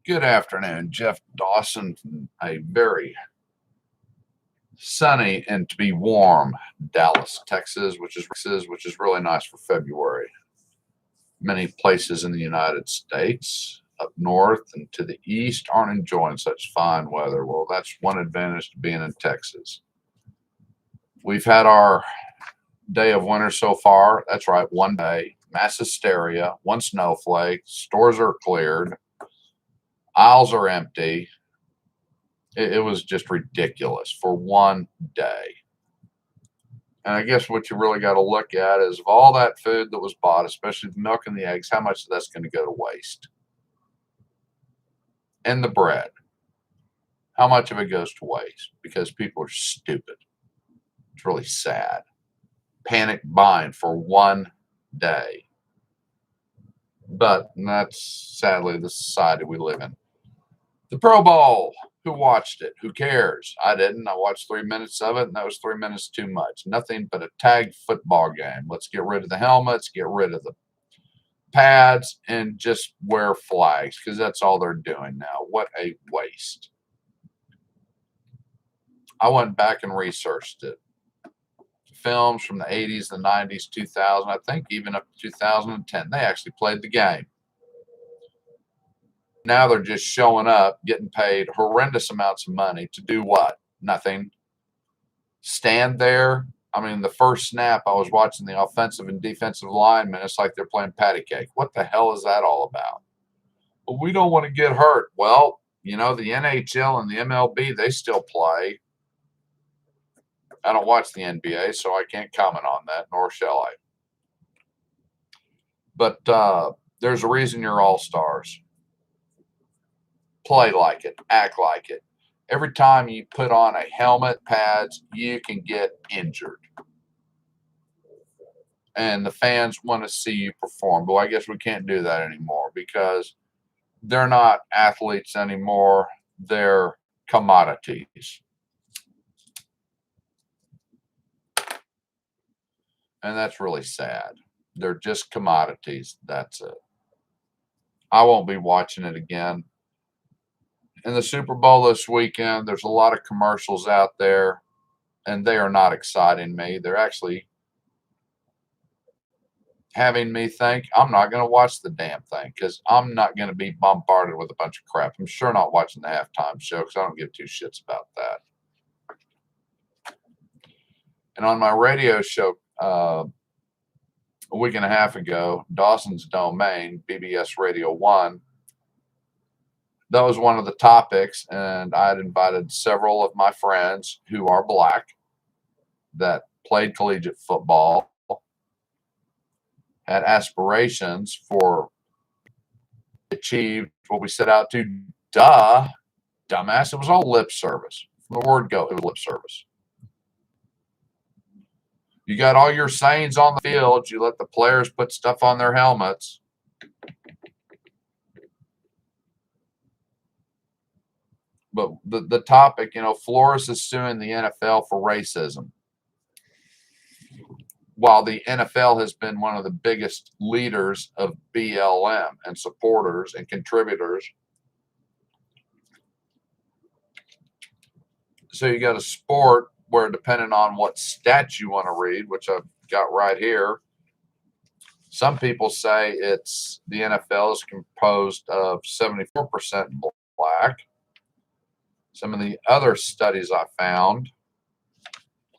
Good afternoon, Jeff Dawson from a very sunny and to be warm Dallas, Texas, which is really nice for February. Many places in the United States, up north and to the east, aren't enjoying such fine weather. Well, that's one advantage to being in Texas. We've had our day of winter so far. That's right, one day, mass hysteria, one snowflake, stores are cleared, aisles are empty. It was just ridiculous for one day. And I guess what you really got to look at is of all that food that was bought, especially the milk and the eggs, how much of that's going to go to waste? And the bread, how much of it goes to waste? Because people are stupid. It's really sad. Panic buying for one day. But that's sadly the society we live in. The Pro Bowl. Who watched it? Who cares? I didn't. I watched 3 minutes of it, and that was 3 minutes too much. Nothing but a tag football game. Let's get rid of the helmets, get rid of the pads, and just wear flags because that's all they're doing now. What a waste. I went back and researched it. Films from the 80s, the 90s, 2000, I think even up to 2010. They actually played the game. Now they're just showing up, getting paid horrendous amounts of money to do what? Nothing. Stand there. I mean, the first snap, I was watching the offensive and defensive linemen. It's like they're playing patty cake. What the hell is that all about? Well, we don't want to get hurt. Well, the NHL and the MLB, they still play. I don't watch the NBA, so I can't comment on that, nor shall I. But there's a reason you're all stars. Play like it, act like it. Every time you put on a helmet, pads, you can get injured. And the fans want to see you perform. But I guess we can't do that anymore because they're not athletes anymore. They're commodities. And that's really sad. They're just commodities. That's it. I won't be watching it again. In the Super Bowl this weekend, there's a lot of commercials out there, and they are not exciting me. They're actually having me think I'm not going to watch the damn thing because I'm not going to be bombarded with a bunch of crap. I'm sure not watching the halftime show because I don't give two shits about that. And on my radio show a week and a half ago, Dawson's Domain, BBS Radio 1, that was one of the topics, and I had invited several of my friends who are black that played collegiate football, had aspirations for achieve what we set out to. Duh, dumbass. It was all lip service. From the word go, it was lip service. You got all your sayings on the field. You let the players put stuff on their helmets. But the topic, Flores is suing the NFL for racism. While the NFL has been one of the biggest leaders of BLM and supporters and contributors. So you got a sport where, depending on what stat you want to read, which I've got right here, some people say it's the NFL is composed of 74% black. Some of the other studies I found,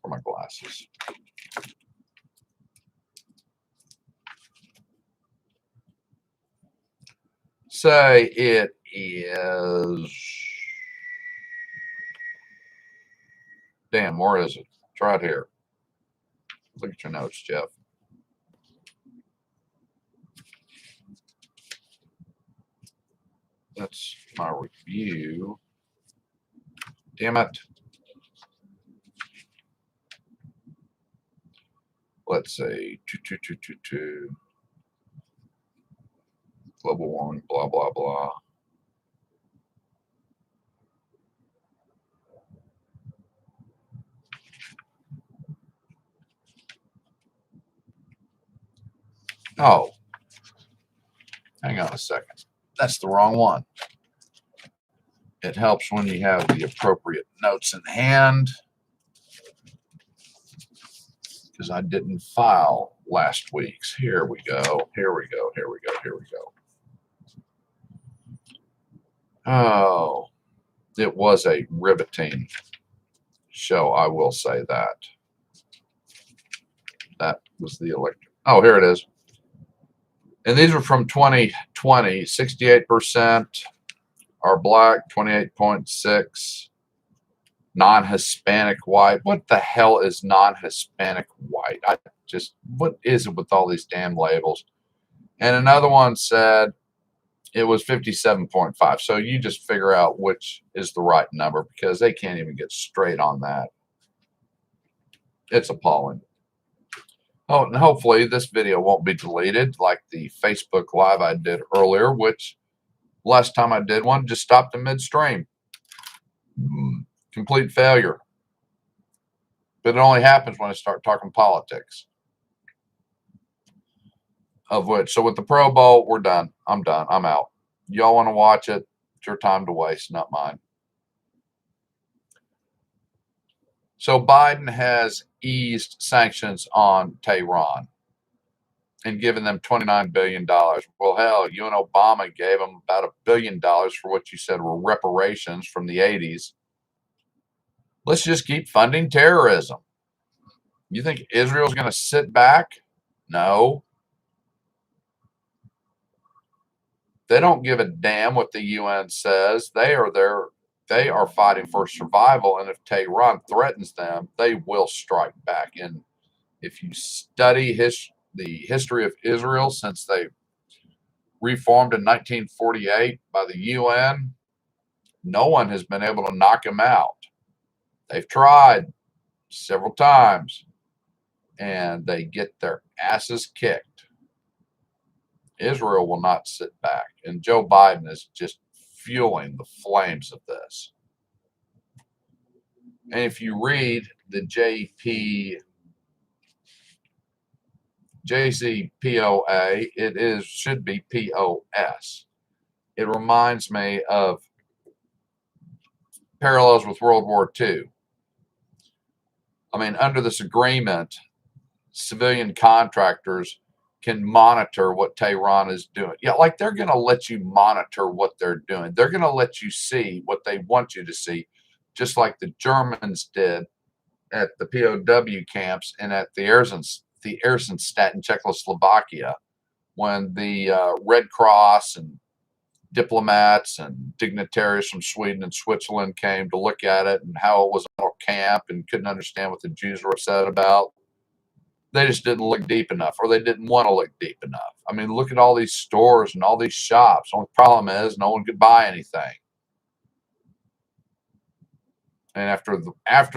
for my glasses, say it is, damn, where is it? It's right here. Look at your notes, Jeff. That's my review. Damn it. Let's say 22222. Global warming, blah, blah, blah. Oh, hang on a second. That's the wrong one. It helps when you have the appropriate notes in hand, because I didn't file last week's. Here we go. Here we go. Here we go. Here we go. Oh, it was a riveting show, I will say that. That was the electric. Oh, here it is. And these are from 2020. 68% are black, 28.6 non-Hispanic white. What the hell is non-Hispanic white? What is it with all these damn labels? And another one said it was 57.5. So you just figure out which is the right number, because they can't even get straight on that. It's appalling. Oh, and hopefully this video won't be deleted like the Facebook Live I did earlier, which last time I did one just stopped in midstream. Complete failure. But it only happens when I start talking politics. So with the Pro Bowl, we're done. I'm done. I'm out. Y'all want to watch it? It's your time to waste, not mine. So Biden has eased sanctions on Tehran and given them $29 billion. Well, hell, you and Obama gave them about $1 billion for what you said were reparations from the 80s. Let's just keep funding terrorism. You think Israel's going to sit back? No. They don't give a damn what the UN says. They are fighting for survival, and if Tehran threatens them, they will strike back. And if you study the history of Israel since they reformed in 1948 by the UN, no one has been able to knock them out. They've tried several times, and they get their asses kicked. Israel will not sit back, and Joe Biden is just fueling the flames of this. And if you read the JCPOA, should be POS. It reminds me of parallels with World War II. I mean, under this agreement, civilian contractors can monitor what Tehran is doing. Yeah, like they're going to let you monitor what they're doing. They're going to let you see what they want you to see, just like the Germans did at the POW camps and at the Eisenstadt in Czechoslovakia, when the Red Cross and diplomats and dignitaries from Sweden and Switzerland came to look at it and how it was a little camp and couldn't understand what the Jews were upset about. They just didn't look deep enough, or they didn't want to look deep enough. I mean, look at all these stores and all these shops. The only problem is no one could buy anything. And after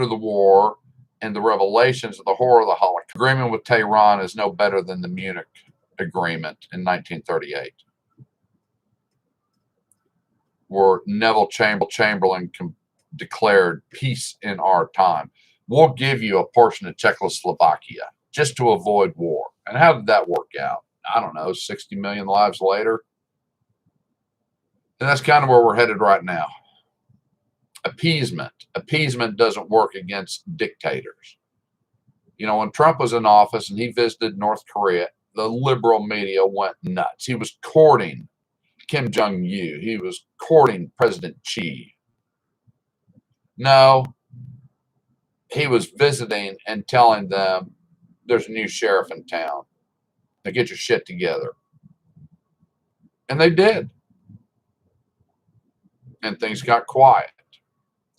the war and the revelations of the horror of the Holocaust, agreement with Tehran is no better than the Munich Agreement in 1938, where Neville Chamberlain declared peace in our time. We'll give you a portion of Czechoslovakia just to avoid war. And how did that work out? I don't know, 60 million lives later. And that's kind of where we're headed right now. Appeasement. Appeasement doesn't work against dictators. You know, when Trump was in office and he visited North Korea, the liberal media went nuts. He was courting Kim Jong-un. He was courting President Xi. No, he was visiting and telling them there's a new sheriff in town. Now get your shit together. And they did. And things got quiet.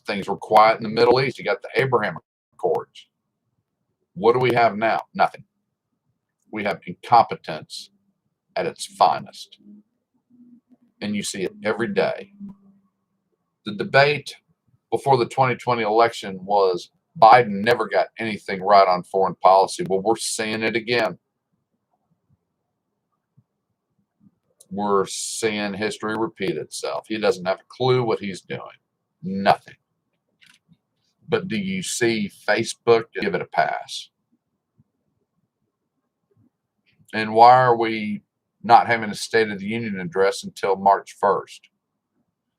Things were quiet in the Middle East. You got the Abraham Accords. What do we have now? Nothing. We have incompetence at its finest. And you see it every day. The debate before the 2020 election was Biden never got anything right on foreign policy. Well, we're seeing it again. We're seeing history repeat itself. He doesn't have a clue what he's doing. Nothing. But do you see Facebook give it a pass? And why are we not having a State of the Union address until March 1st?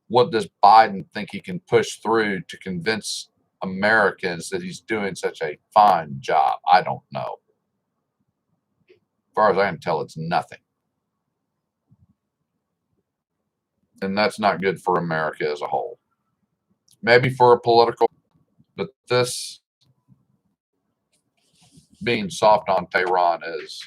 what does Biden think he can push through to convince Americans that he's doing such a fine job? I don't know. As far as I can tell, it's nothing. And that's not good for America as a whole. Maybe for a political, but this being soft on Tehran is